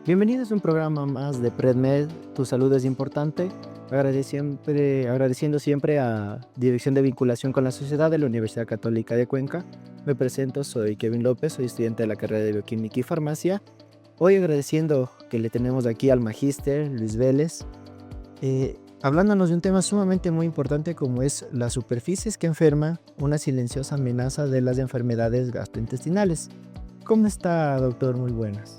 Bienvenidos a un programa más de PredMed, tu salud es importante. Agradeciendo siempre a Dirección de Vinculación con la Sociedad de la Universidad Católica de Cuenca. Me presento, soy Kevin López, soy estudiante de la carrera de Bioquímica y Farmacia. Hoy agradeciendo que le tenemos aquí al magíster Luis Vélez, hablándonos de un tema sumamente muy importante como es las superficies que enferman, una silenciosa amenaza de las enfermedades gastrointestinales. ¿Cómo está, doctor? Muy buenas.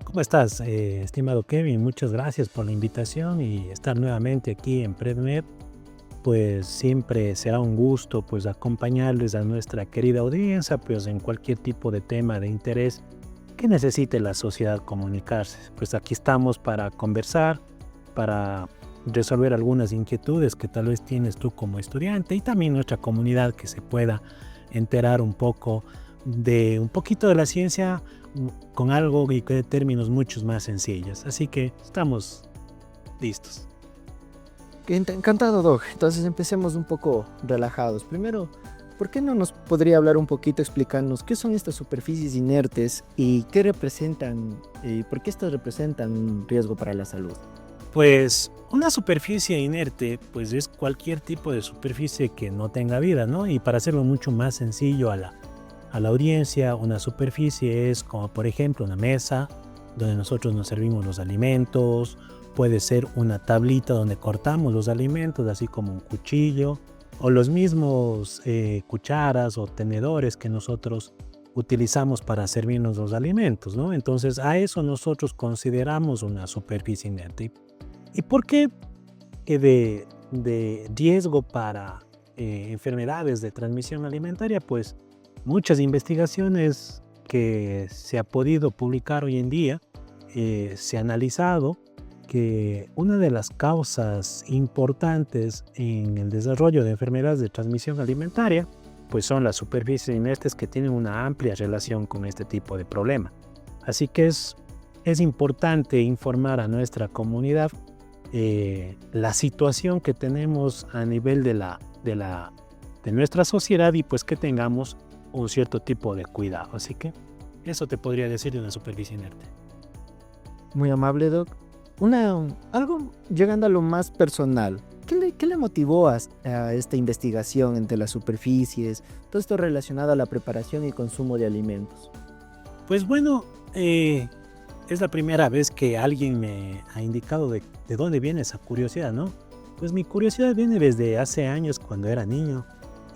¿Cómo estás, estimado Kevin? Muchas gracias por la invitación y estar nuevamente aquí en PredMed. Pues siempre será un gusto pues acompañarles a nuestra querida audiencia pues en cualquier tipo de tema de interés que necesite la sociedad comunicarse. Pues aquí estamos para conversar, para resolver algunas inquietudes que tal vez tienes tú como estudiante y también nuestra comunidad que se pueda enterar un poquito de la ciencia con algo y de términos muchos más sencillos. Así que estamos listos. Encantado, Doc. Entonces empecemos un poco relajados. Primero, ¿por qué no nos podría hablar un poquito, explicarnos qué son estas superficies inertes y qué representan, y por qué estas representan un riesgo para la salud? Pues una superficie inerte pues es cualquier tipo de superficie que no tenga vida, ¿no? Y para hacerlo mucho más sencillo a la audiencia, una superficie es como por ejemplo una mesa donde nosotros nos servimos los alimentos, puede ser una tablita donde cortamos los alimentos, así como un cuchillo, o los mismos cucharas o tenedores que nosotros utilizamos para servirnos los alimentos, ¿no? Entonces a eso nosotros consideramos una superficie inerte. ¿Y por qué de riesgo para enfermedades de transmisión alimentaria? Pues muchas investigaciones que se ha podido publicar hoy en día, se ha analizado que una de las causas importantes en el desarrollo de enfermedades de transmisión alimentaria pues son las superficies inertes que tienen una amplia relación con este tipo de problema. Así que es importante informar a nuestra comunidad la situación que tenemos a nivel de nuestra sociedad y pues que tengamos un cierto tipo de cuidado. Así que eso te podría decir de una superficie inerte. Muy amable, Doc. Algo llegando a lo más personal. ¿Qué le motivó a esta investigación entre las superficies? Todo esto relacionado a la preparación y consumo de alimentos. Pues bueno, es la primera vez que alguien me ha indicado de dónde viene esa curiosidad, ¿no? Pues mi curiosidad viene desde hace años cuando era niño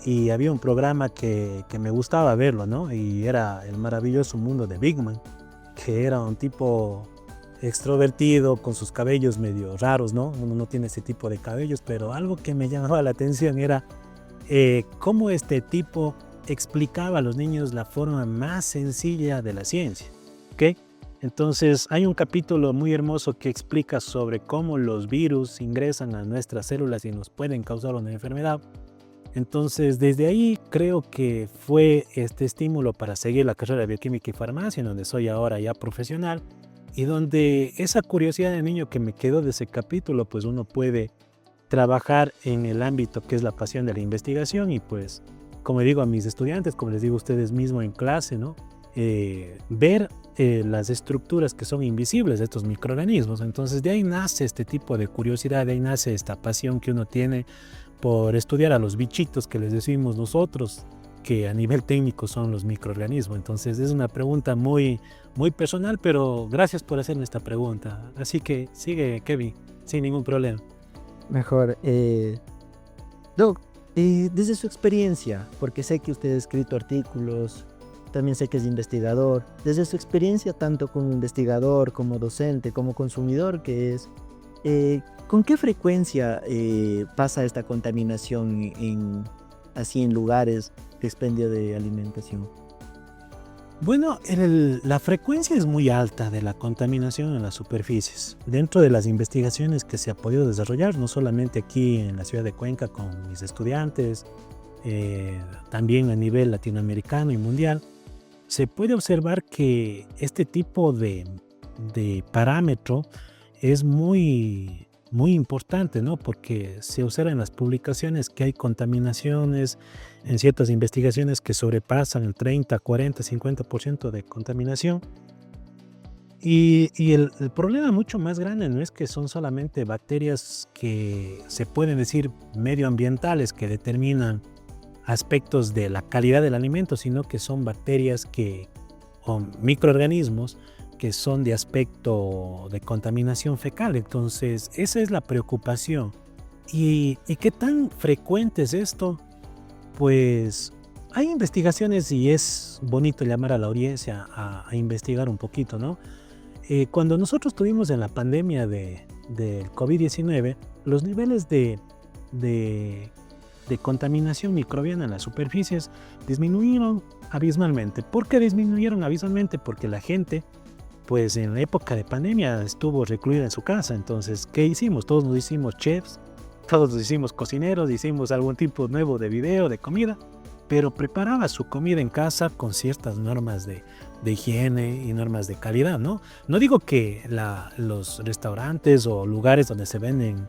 y había un programa que me gustaba verlo, ¿no? Y era El maravilloso mundo de Big Man, que era un tipo extrovertido con sus cabellos medio raros, ¿no? Uno no tiene ese tipo de cabellos, pero algo que me llamaba la atención era cómo este tipo explicaba a los niños la forma más sencilla de la ciencia, ¿ok? Entonces hay un capítulo muy hermoso que explica sobre cómo los virus ingresan a nuestras células y nos pueden causar una enfermedad. Entonces desde ahí creo que fue este estímulo para seguir la carrera de bioquímica y farmacia, en donde soy ahora ya profesional, y donde esa curiosidad de niño que me quedó de ese capítulo, pues uno puede trabajar en el ámbito que es la pasión de la investigación y pues, como digo a mis estudiantes, como les digo a ustedes mismos en clase, ¿no? Ver las estructuras que son invisibles de estos microorganismos. Entonces de ahí nace este tipo de curiosidad, de ahí nace esta pasión que uno tiene por estudiar a los bichitos que les decimos nosotros, que a nivel técnico son los microorganismos. Entonces es una pregunta muy, muy personal, pero gracias por hacerme esta pregunta. Así que sigue, Kevin, sin ningún problema. Mejor, Doc, desde su experiencia, porque sé que usted ha escrito artículos, también sé que es investigador, desde su experiencia tanto como investigador, como docente, como consumidor que es, ¿con qué frecuencia pasa esta contaminación así en lugares de expendio de alimentación? Bueno, la frecuencia es muy alta de la contaminación en las superficies. Dentro de las investigaciones que se ha podido desarrollar, no solamente aquí en la ciudad de Cuenca con mis estudiantes, también a nivel latinoamericano y mundial, se puede observar que este tipo de parámetro es muy, muy importante, ¿no? Porque se observa en las publicaciones que hay contaminaciones en ciertas investigaciones que sobrepasan el 30, 40, 50% de contaminación. Y el problema mucho más grande no es que son solamente bacterias que se pueden decir medioambientales que determinan aspectos de la calidad del alimento, sino que son bacterias o microorganismos que son de aspecto de contaminación fecal. Entonces, esa es la preocupación. ¿Y qué tan frecuente es esto? Pues hay investigaciones y es bonito llamar a la audiencia a investigar un poquito, ¿no? Cuando nosotros tuvimos en la pandemia del COVID-19, los niveles de contaminación microbiana en las superficies disminuyeron abismalmente. ¿Por qué disminuyeron abismalmente? Porque la gente, pues en la época de pandemia, estuvo recluida en su casa. Entonces, ¿qué hicimos? Todos nos hicimos chefs, todos nos hicimos cocineros, hicimos algún tipo nuevo de video, de comida, pero preparaba su comida en casa con ciertas normas de higiene y normas de calidad, ¿no? No digo que los restaurantes o lugares donde se venden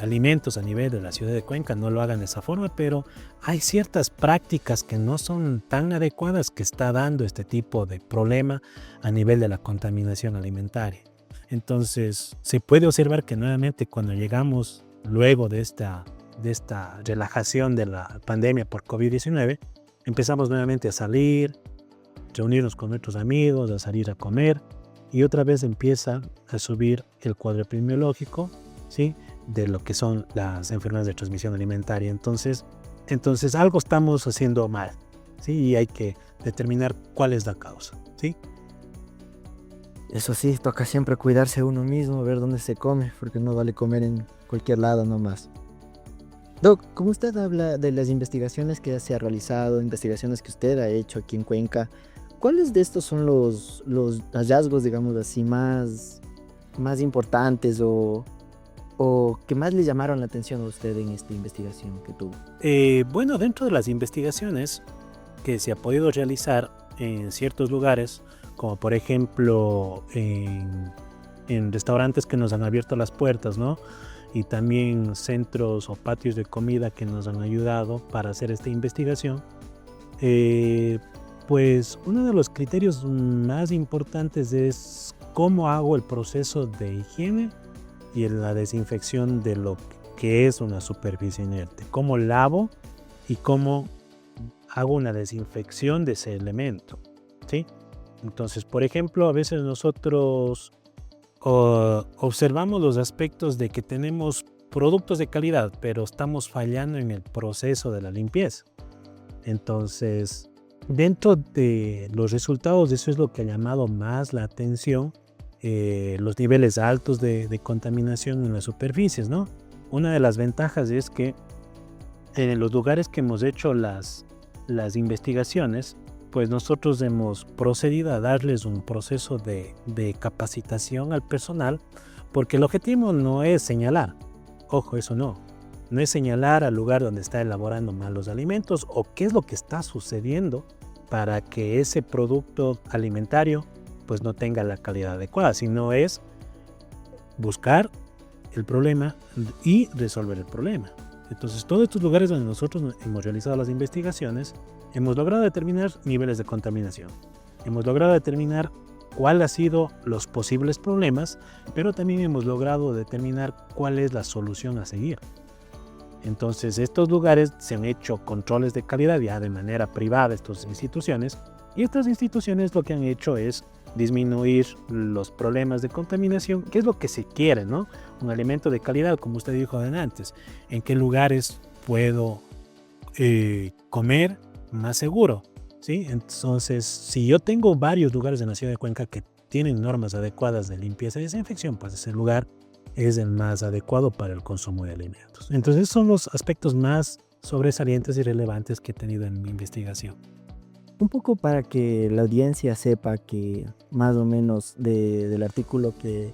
alimentos a nivel de la ciudad de Cuenca no lo hagan de esa forma, pero hay ciertas prácticas que no son tan adecuadas que está dando este tipo de problema a nivel de la contaminación alimentaria. Entonces, se puede observar que nuevamente cuando llegamos luego de esta relajación de la pandemia por COVID-19, empezamos nuevamente a salir, reunirnos con nuestros amigos, a salir a comer, y otra vez empieza a subir el cuadro epidemiológico, ¿sí?, de lo que son las enfermedades de transmisión alimentaria. Entonces algo estamos haciendo mal, ¿sí? Y hay que determinar cuál es la causa, ¿sí? Eso sí, toca siempre cuidarse uno mismo, ver dónde se come, porque no vale comer en cualquier lado nomás. Doc, como usted habla de las investigaciones que se ha realizado, investigaciones que usted ha hecho aquí en Cuenca, ¿cuáles de estos son los hallazgos, digamos así, más importantes o que más le llamaron la atención a usted en esta investigación que tuvo? Bueno, dentro de las investigaciones que se ha podido realizar en ciertos lugares, como por ejemplo en restaurantes que nos han abierto las puertas, ¿no? Y también centros o patios de comida que nos han ayudado para hacer esta investigación, pues uno de los criterios más importantes es cómo hago el proceso de higiene y la desinfección de lo que es una superficie inerte, cómo lavo y cómo hago una desinfección de ese elemento, ¿sí? Entonces, por ejemplo, a veces nosotros observamos los aspectos de que tenemos productos de calidad, pero estamos fallando en el proceso de la limpieza. Entonces, dentro de los resultados, eso es lo que ha llamado más la atención, los niveles altos de contaminación en las superficies, ¿no? Una de las ventajas es que en los lugares que hemos hecho las investigaciones, pues nosotros hemos procedido a darles un proceso de capacitación al personal, porque el objetivo no es señalar, ojo, eso no es señalar al lugar donde está elaborando mal los alimentos o qué es lo que está sucediendo para que ese producto alimentario pues no tenga la calidad adecuada, sino es buscar el problema y resolver el problema. Entonces, todos estos lugares donde nosotros hemos realizado las investigaciones, hemos logrado determinar niveles de contaminación. Hemos logrado determinar cuáles han sido los posibles problemas, pero también hemos logrado determinar cuál es la solución a seguir. Entonces, estos lugares se han hecho controles de calidad ya de manera privada, estas instituciones, y estas instituciones lo que han hecho es disminuir los problemas de contaminación, que es lo que se quiere, ¿no? Un alimento de calidad, como usted dijo antes. ¿En qué lugares puedo comer más seguro? ¿Sí? Entonces, si yo tengo varios lugares en la ciudad de Cuenca que tienen normas adecuadas de limpieza y desinfección, pues ese lugar es el más adecuado para el consumo de alimentos. Entonces, esos son los aspectos más sobresalientes y relevantes que he tenido en mi investigación. Un poco para que la audiencia sepa que más o menos del artículo que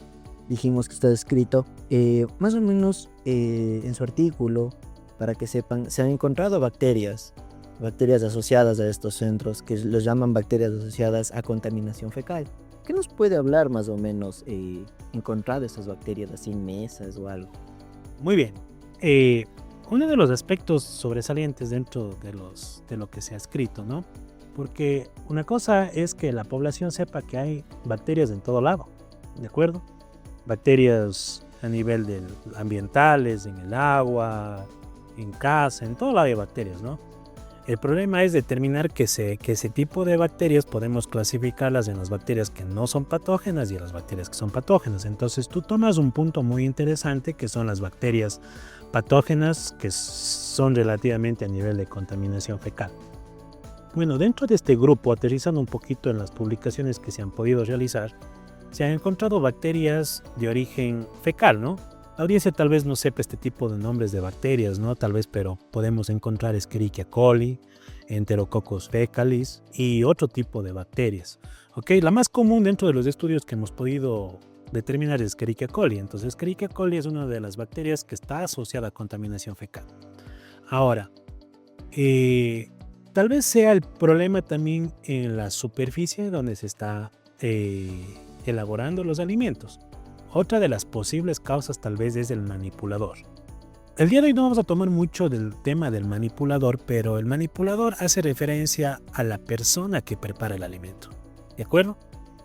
dijimos que está escrito, más o menos en su artículo, para que sepan, se han encontrado bacterias asociadas a estos centros que los llaman bacterias asociadas a contaminación fecal. ¿Qué nos puede hablar más o menos encontrado estas bacterias así en mesas o algo? Muy bien. Uno de los aspectos sobresalientes dentro de lo que se ha escrito, ¿no?, Porque una cosa es que la población sepa que hay bacterias en todo lado, ¿de acuerdo? Bacterias a nivel ambientales, en el agua, en casa, en todo lado hay bacterias, ¿no? El problema es determinar que ese tipo de bacterias podemos clasificarlas en las bacterias que no son patógenas y en las bacterias que son patógenas. Entonces tú tomas un punto muy interesante que son las bacterias patógenas que son relativamente a nivel de contaminación fecal. Bueno, dentro de este grupo, aterrizando un poquito en las publicaciones que se han podido realizar, se han encontrado bacterias de origen fecal, ¿no? La audiencia tal vez no sepa este tipo de nombres de bacterias, ¿no? Tal vez, pero podemos encontrar Escherichia coli, Enterococcus fecalis y otro tipo de bacterias. ¿Ok? La más común dentro de los estudios que hemos podido determinar es Escherichia coli. Entonces, Escherichia coli es una de las bacterias que está asociada a contaminación fecal. Ahora, tal vez sea el problema también en la superficie donde se está elaborando los alimentos. Otra de las posibles causas tal vez es el manipulador. El día de hoy no vamos a tomar mucho del tema del manipulador, pero el manipulador hace referencia a la persona que prepara el alimento. ¿De acuerdo?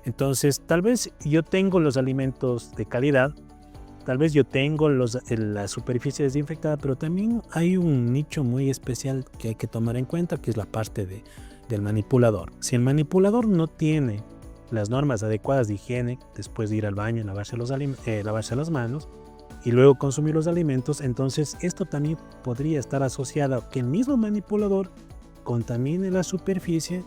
Entonces, tal vez yo tengo los alimentos de calidad, tal vez yo tengo la superficie desinfectada, pero también hay un nicho muy especial que hay que tomar en cuenta, que es la parte del manipulador. Si el manipulador no tiene las normas adecuadas de higiene, después de ir al baño, lavarse las manos y luego consumir los alimentos, entonces esto también podría estar asociado a que el mismo manipulador contamine la superficie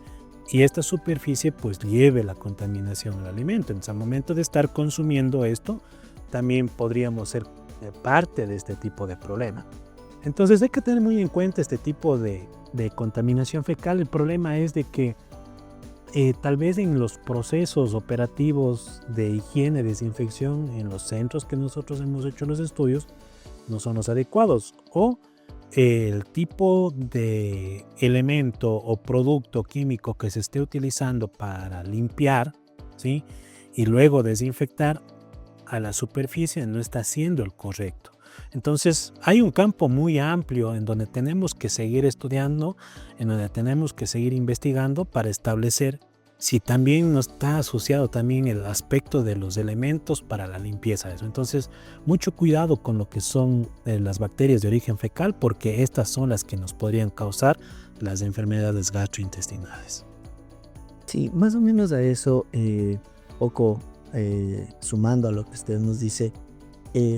y esta superficie pues lleve la contaminación al alimento. Entonces, al momento de estar consumiendo esto, también podríamos ser parte de este tipo de problema. Entonces hay que tener muy en cuenta este tipo de contaminación fecal. El problema es de que tal vez en los procesos operativos de higiene, desinfección, en los centros que nosotros hemos hecho los estudios, no son los adecuados, o el tipo de elemento o producto químico que se esté utilizando para limpiar, ¿sí? Y luego desinfectar a la superficie no está siendo el correcto. Entonces hay un campo muy amplio en donde tenemos que seguir estudiando, en donde tenemos que seguir investigando para establecer si también no está asociado también el aspecto de los elementos para la limpieza de eso. Entonces, mucho cuidado con lo que son las bacterias de origen fecal, porque estas son las que nos podrían causar las enfermedades gastrointestinales. Sí, más o menos a eso, poco sumando a lo que usted nos dice,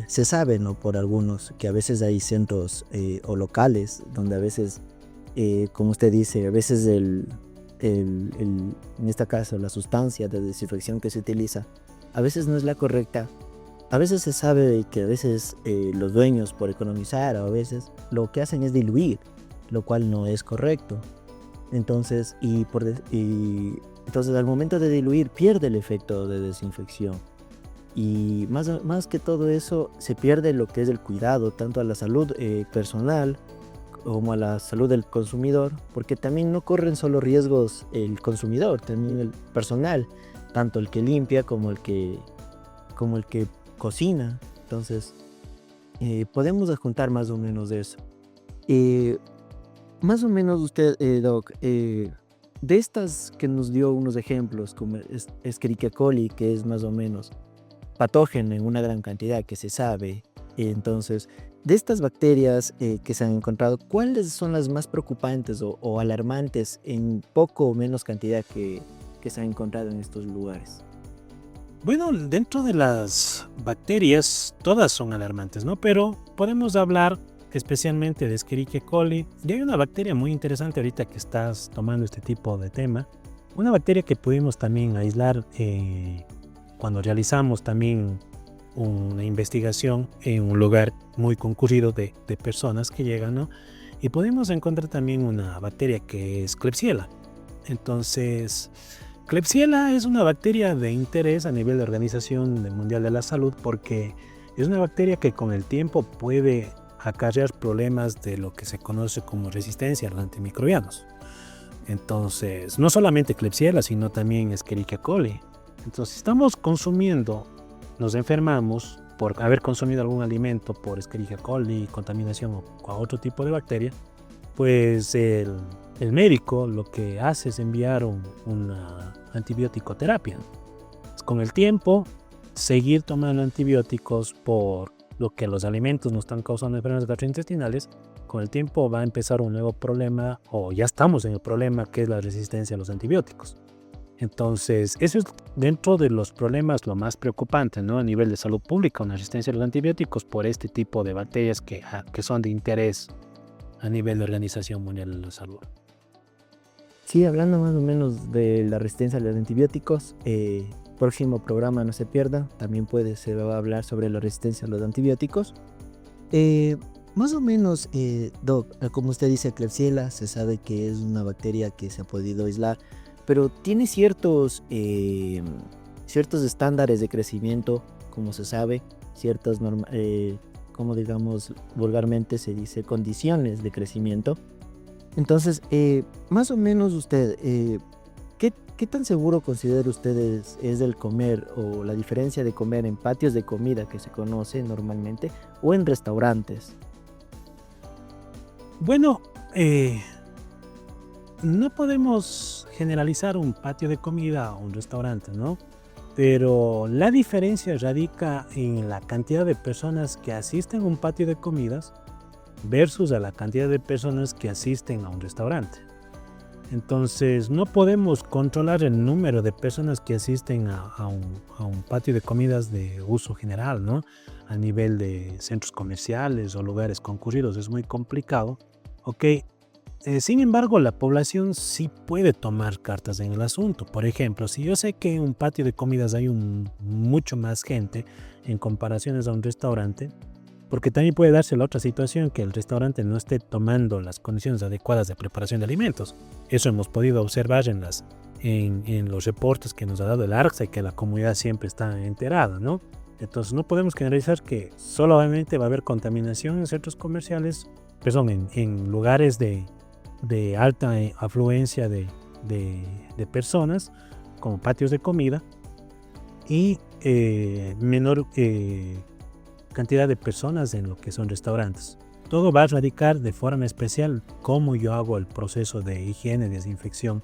se sabe, ¿no? Por algunos que a veces hay centros o locales donde a veces, como usted dice, a veces en este caso la sustancia de desinfección que se utiliza a veces no es la correcta. A veces se sabe que a veces los dueños, por economizar, a veces lo que hacen es diluir, lo cual no es correcto. Entonces, entonces al momento de diluir pierde el efecto de desinfección. Y más que todo eso, se pierde lo que es el cuidado, tanto a la salud personal como a la salud del consumidor, porque también no corren solo riesgos el consumidor, también el personal, tanto el que limpia como el que cocina. Entonces, podemos adjuntar más o menos de eso. Más o menos usted, Doc, de estas que nos dio unos ejemplos, como Escherichia coli, que es más o menos patógeno en una gran cantidad que se sabe. Entonces, de estas bacterias que se han encontrado, ¿cuáles son las más preocupantes o alarmantes en poco o menos cantidad que se han encontrado en estos lugares? Bueno, dentro de las bacterias, todas son alarmantes, ¿no? Pero podemos hablar especialmente de Escherichia coli. Y hay una bacteria muy interesante ahorita que estás tomando este tipo de tema. Una bacteria que pudimos también aislar cuando realizamos también una investigación en un lugar muy concurrido de personas que llegan, ¿no? Y pudimos encontrar también una bacteria que es Klebsiella. Entonces, Klebsiella es una bacteria de interés a nivel de Organización Mundial de la Salud porque es una bacteria que con el tiempo puede acarrear problemas de lo que se conoce como resistencia a los antimicrobianos. Entonces, no solamente Klebsiella, sino también Escherichia coli. Entonces, si estamos consumiendo, nos enfermamos por haber consumido algún alimento por Escherichia coli, contaminación o otro tipo de bacteria, pues el médico lo que hace es enviar una antibiótico terapia. Con el tiempo, seguir tomando antibióticos por lo que los alimentos nos están causando enfermedades gastrointestinales, con el tiempo va a empezar un nuevo problema, o ya estamos en el problema, que es la resistencia a los antibióticos. Entonces, eso es dentro de los problemas lo más preocupante, ¿no? A nivel de salud pública, una resistencia a los antibióticos por este tipo de bacterias que son de interés a nivel de Organización Mundial de la Salud. Sí, hablando más o menos de la resistencia a los antibióticos, próximo programa no se pierda, también se va a hablar sobre la resistencia a los antibióticos. Más o menos, Doc, como usted dice, Klebsiella se sabe que es una bacteria que se ha podido aislar, pero tiene ciertos estándares de crecimiento, como se sabe, ciertas como digamos vulgarmente se dice, condiciones de crecimiento. Entonces, más o menos usted, ¿qué tan seguro considera usted es el comer o la diferencia de comer en patios de comida que se conoce normalmente o en restaurantes? Bueno, no podemos generalizar un patio de comida o un restaurante, ¿no? Pero la diferencia radica en la cantidad de personas que asisten a un patio de comidas versus a la cantidad de personas que asisten a un restaurante. Entonces, no podemos controlar el número de personas que asisten a un patio de comidas de uso general, ¿no? A nivel de centros comerciales o lugares concurridos, es muy complicado. Ok, sin embargo, la población sí puede tomar cartas en el asunto. Por ejemplo, si yo sé que en un patio de comidas hay mucho más gente en comparaciones a un restaurante, porque también puede darse la otra situación, que el restaurante no esté tomando las condiciones adecuadas de preparación de alimentos. Eso hemos podido observar en los reportes que nos ha dado el ARCSA y que la comunidad siempre está enterada, ¿no? Entonces no podemos generalizar que solamente va a haber contaminación en centros comerciales, en lugares de alta afluencia de personas, como patios de comida, y menor cantidad de personas en lo que son restaurantes. Todo va a radicar de forma especial cómo yo hago el proceso de higiene y desinfección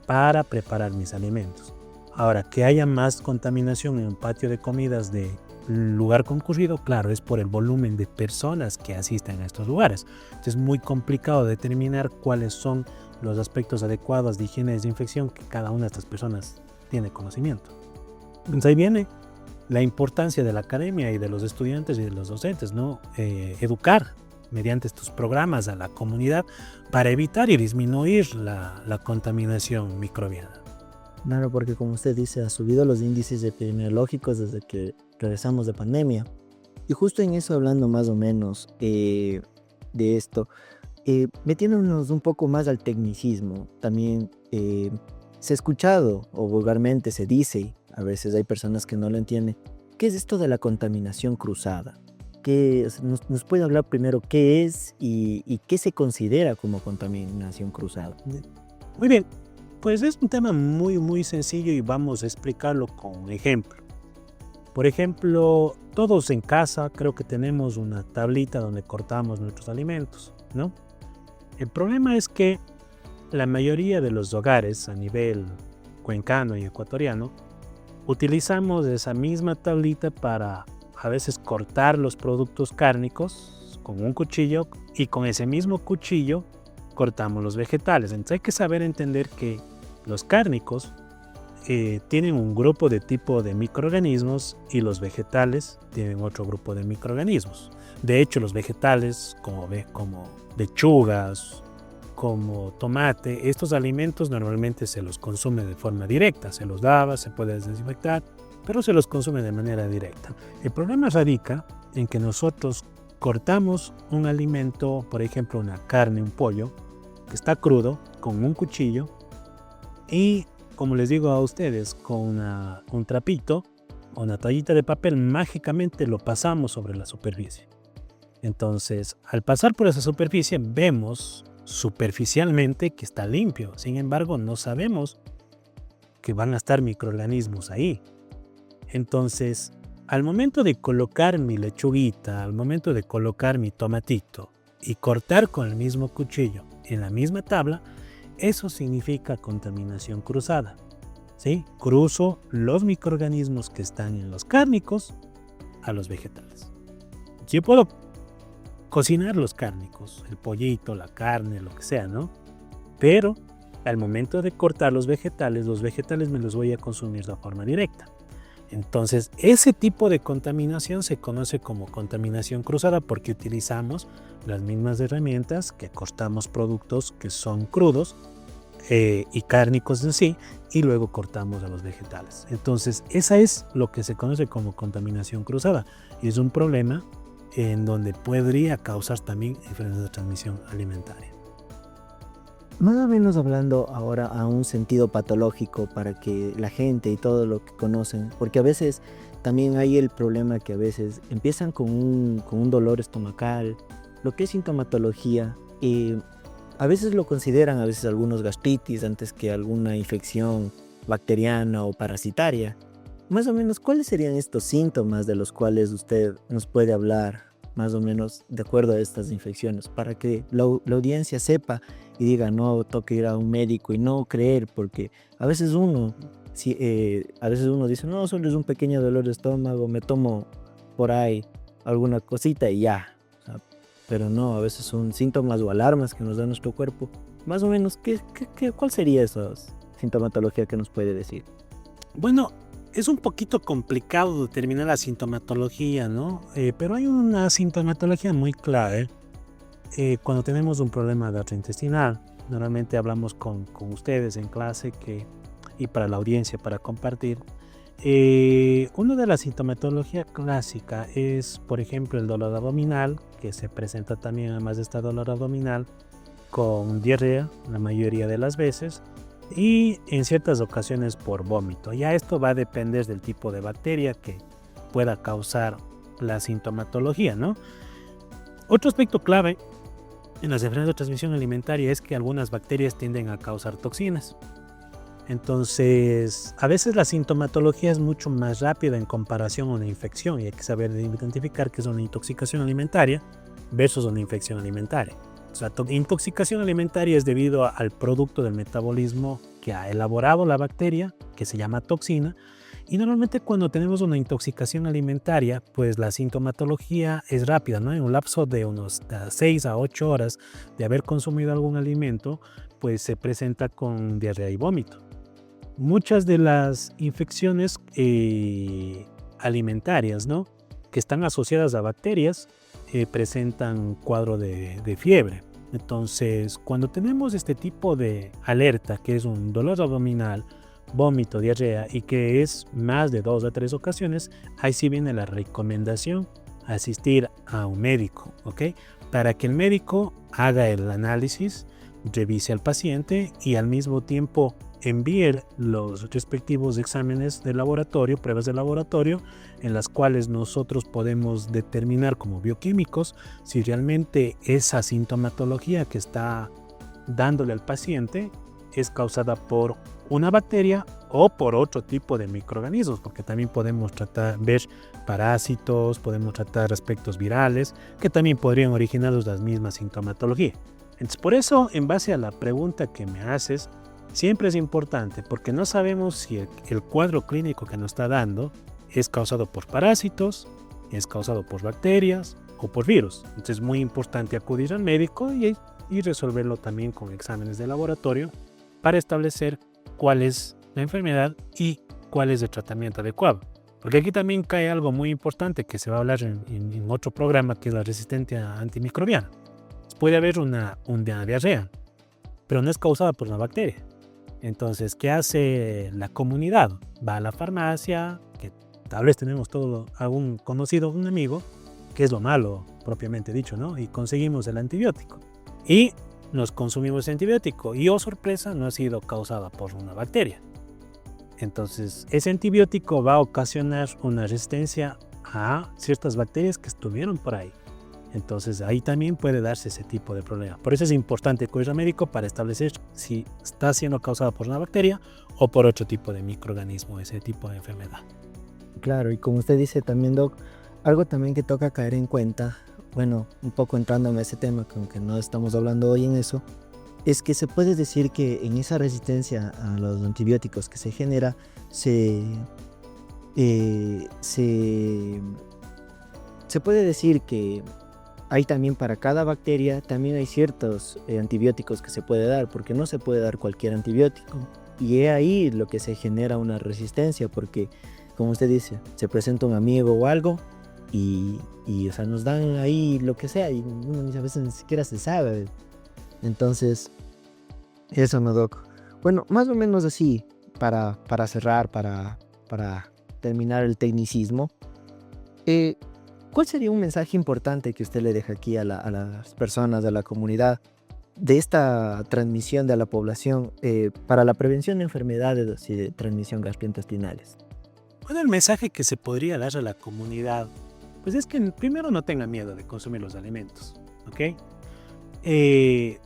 para preparar mis alimentos. Ahora, que haya más contaminación en un patio de comidas de lugar concurrido, claro, es por el volumen de personas que asisten a estos lugares. Entonces es muy complicado determinar cuáles son los aspectos adecuados de higiene y desinfección que cada una de estas personas tiene conocimiento. Entonces ahí viene la importancia de la academia y de los estudiantes y de los docentes, ¿no? Educar mediante estos programas a la comunidad para evitar y disminuir la contaminación microbiana. Claro, porque como usted dice, ha subido los índices epidemiológicos desde que regresamos de pandemia. Y justo en eso, hablando más o menos de esto, metiéndonos un poco más al tecnicismo, también se ha escuchado o vulgarmente se dice, a veces hay personas que no lo entienden, ¿qué es esto de la contaminación cruzada? ¿Nos puede hablar primero qué es y qué se considera como contaminación cruzada? Muy bien, pues es un tema muy muy sencillo y vamos a explicarlo con un ejemplo. Por ejemplo, todos en casa creo que tenemos una tablita donde cortamos nuestros alimentos, ¿no? El problema es que la mayoría de los hogares a nivel cuencano y ecuatoriano utilizamos esa misma tablita para a veces cortar los productos cárnicos con un cuchillo, y con ese mismo cuchillo cortamos los vegetales. Entonces hay que saber entender que los cárnicos tienen un grupo de tipo de microorganismos y los vegetales tienen otro grupo de microorganismos. De hecho, los vegetales como lechugas, como tomate, estos alimentos normalmente se los consume de forma directa, se los lava, se puede desinfectar, pero se los consume de manera directa. El problema radica en que nosotros cortamos un alimento, por ejemplo una carne, un pollo, que está crudo, con un cuchillo, y como les digo a ustedes, con un trapito o una toallita de papel, mágicamente lo pasamos sobre la superficie. Entonces, al pasar por esa superficie, vemos superficialmente que está limpio. Sin embargo, no sabemos que van a estar microorganismos ahí. Entonces, al momento de colocar mi lechuguita, al momento de colocar mi tomatito y cortar con el mismo cuchillo en la misma tabla, Eso significa contaminación cruzada, ¿sí? Cruzo los microorganismos que están en los cárnicos a los vegetales. Yo puedo cocinar los cárnicos, el pollito, la carne, lo que sea, ¿no? Pero al momento de cortar los vegetales me los voy a consumir de forma directa. Entonces, ese tipo de contaminación se conoce como contaminación cruzada porque utilizamos las mismas herramientas que cortamos productos que son crudos y cárnicos en sí, y luego cortamos a los vegetales. Entonces, esa es lo que se conoce como contaminación cruzada y es un problema en donde podría causar también enfermedades de transmisión alimentaria. Más o menos hablando ahora a un sentido patológico para que la gente y todo lo que conocen, porque a veces también hay el problema que a veces empiezan con un dolor estomacal, lo que es sintomatología, y a veces lo consideran, a veces algunos gastritis antes que alguna infección bacteriana o parasitaria. Más o menos, ¿cuáles serían estos síntomas de los cuales usted nos puede hablar, más o menos de acuerdo a estas infecciones, para que la audiencia sepa y diga, no, toca ir a un médico y no creer, porque a veces uno, a veces uno dice, no, solo es un pequeño dolor de estómago, me tomo por ahí alguna cosita y ya. O sea, pero no, a veces son síntomas o alarmas que nos da nuestro cuerpo. Más o menos, ¿cuál sería esa sintomatología que nos puede decir? Bueno, es un poquito complicado determinar la sintomatología, ¿no? Pero hay una sintomatología muy clara. Cuando tenemos un problema gastrointestinal, normalmente hablamos con ustedes en clase y para la audiencia, para compartir. Una de las sintomatologías clásicas es, por ejemplo, el dolor abdominal, que se presenta también, además de este dolor abdominal, con diarrea la mayoría de las veces y en ciertas ocasiones por vómito. Ya esto va a depender del tipo de bacteria que pueda causar la sintomatología, ¿no? Otro aspecto clave en las enfermedades de transmisión alimentaria es que algunas bacterias tienden a causar toxinas. Entonces, a veces la sintomatología es mucho más rápida en comparación a una infección y hay que saber identificar qué es una intoxicación alimentaria versus una infección alimentaria. O sea, intoxicación alimentaria es debido al producto del metabolismo que ha elaborado la bacteria, que se llama toxina, y normalmente cuando tenemos una intoxicación alimentaria, pues la sintomatología es rápida, ¿no? En un lapso de unos 6 a 8 horas de haber consumido algún alimento, pues se presenta con diarrea y vómito. Muchas de las infecciones alimentarias, ¿no?, que están asociadas a bacterias, presentan cuadro de fiebre. Entonces, cuando tenemos este tipo de alerta, que es un dolor abdominal, vómito, diarrea y que es más de 2 a 3 ocasiones, ahí sí viene la recomendación asistir a un médico, ¿ok? Para que el médico haga el análisis, revise al paciente y al mismo tiempo envíe los respectivos exámenes de laboratorio, pruebas de laboratorio, en las cuales nosotros podemos determinar como bioquímicos si realmente esa sintomatología que está dándole al paciente es causada por una bacteria o por otro tipo de microorganismos, porque también podemos ver parásitos, podemos tratar aspectos virales que también podrían originarnos las mismas sintomatologías. Entonces, por eso, en base a la pregunta que me haces, siempre es importante, porque no sabemos si el cuadro clínico que nos está dando es causado por parásitos, es causado por bacterias o por virus. Entonces es muy importante acudir al médico y resolverlo también con exámenes de laboratorio para establecer cuál es la enfermedad y cuál es el tratamiento adecuado. Porque aquí también cae algo muy importante que se va a hablar en otro programa, que es la resistencia antimicrobiana. Puede haber una diarrea, pero no es causada por una bacteria. Entonces, ¿qué hace la comunidad? Va a la farmacia, que tal vez tenemos todo algún conocido, un amigo, que es lo malo propiamente dicho, ¿no? Y conseguimos el antibiótico. Y nos consumimos el antibiótico y, oh sorpresa, no ha sido causada por una bacteria. Entonces, ese antibiótico va a ocasionar una resistencia a ciertas bacterias que estuvieron por ahí. Entonces, ahí también puede darse ese tipo de problema. Por eso es importante acudir al médico para establecer si está siendo causada por una bacteria o por otro tipo de microorganismo, ese tipo de enfermedad. Claro, y como usted dice también, Doc, algo también que toca caer en cuenta, bueno, un poco entrándome a ese tema, que aunque no estamos hablando hoy en eso, es que se puede decir que en esa resistencia a los antibióticos que se genera, eh, se, se puede decir que hay también para cada bacteria, también hay ciertos antibióticos que se puede dar, porque no se puede dar cualquier antibiótico. Y es ahí lo que se genera una resistencia, porque, como usted dice, se presenta un amigo o algo y o sea, nos dan ahí lo que sea y uno a veces ni siquiera se sabe. Entonces, eso no, Doc. Bueno, más o menos así, para cerrar, para terminar el tecnicismo, eh, ¿cuál sería un mensaje importante que usted le deja aquí a las personas, a la comunidad, de esta transmisión de la población para la prevención de enfermedades así de transmisión gastrointestinales? Bueno, el mensaje que se podría dar a la comunidad, pues es que primero no tenga miedo de consumir los alimentos, ¿ok?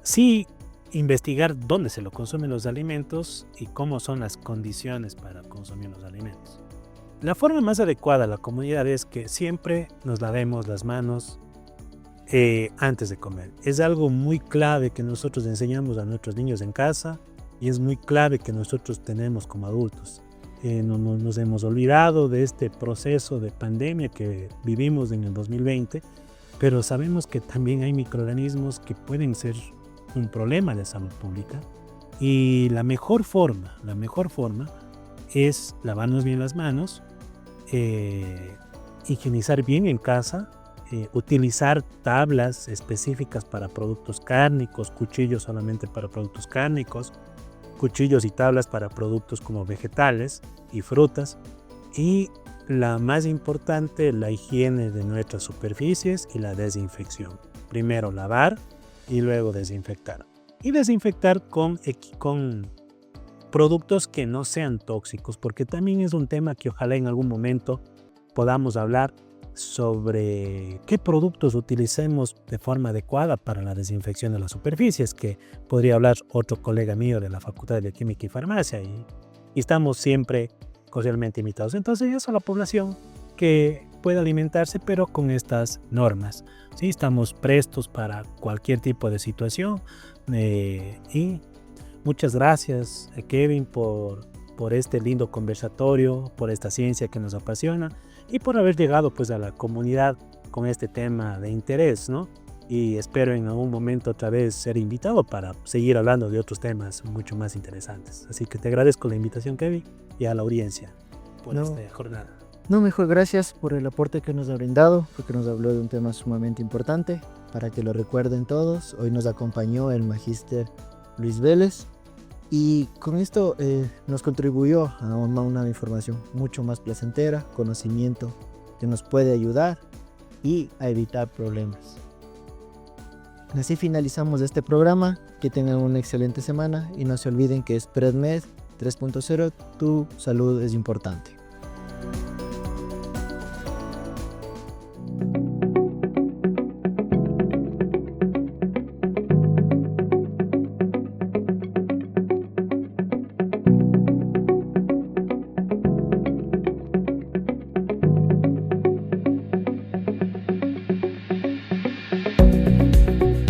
Sí, investigar dónde se lo consumen los alimentos y cómo son las condiciones para consumir los alimentos. La forma más adecuada a la comunidad es que siempre nos lavemos las manos antes de comer. Es algo muy clave que nosotros enseñamos a nuestros niños en casa y es muy clave que nosotros tenemos como adultos. No nos hemos olvidado de este proceso de pandemia que vivimos en el 2020, pero sabemos que también hay microorganismos que pueden ser un problema de salud pública y la mejor forma es lavarnos bien las manos, higienizar bien en casa, utilizar tablas específicas para productos cárnicos, cuchillos solamente para productos cárnicos, cuchillos y tablas para productos como vegetales y frutas, y la más importante, la higiene de nuestras superficies y la desinfección. Primero lavar y luego desinfectar. Y desinfectar con productos que no sean tóxicos, porque también es un tema que ojalá en algún momento podamos hablar sobre qué productos utilicemos de forma adecuada para la desinfección de las superficies, que podría hablar otro colega mío de la Facultad de Bioquímica y Farmacia, y estamos siempre cordialmente invitados. Entonces, eso a la población que pueda alimentarse, pero con estas normas. ¿Sí? Estamos prestos para cualquier tipo de situación y muchas gracias, Kevin, por este lindo conversatorio, por esta ciencia que nos apasiona y por haber llegado pues a la comunidad con este tema de interés, ¿no? Y espero en algún momento otra vez ser invitado para seguir hablando de otros temas mucho más interesantes. Así que te agradezco la invitación, Kevin, y a la audiencia por esta jornada. No, mejor gracias por el aporte que nos ha brindado, porque nos habló de un tema sumamente importante. Para que lo recuerden todos, hoy nos acompañó el magíster Luis Vélez y con esto nos contribuyó a una información mucho más placentera, conocimiento que nos puede ayudar y a evitar problemas. Así finalizamos este programa, que tengan una excelente semana y no se olviden que es PredMed 3.0, tu salud es importante.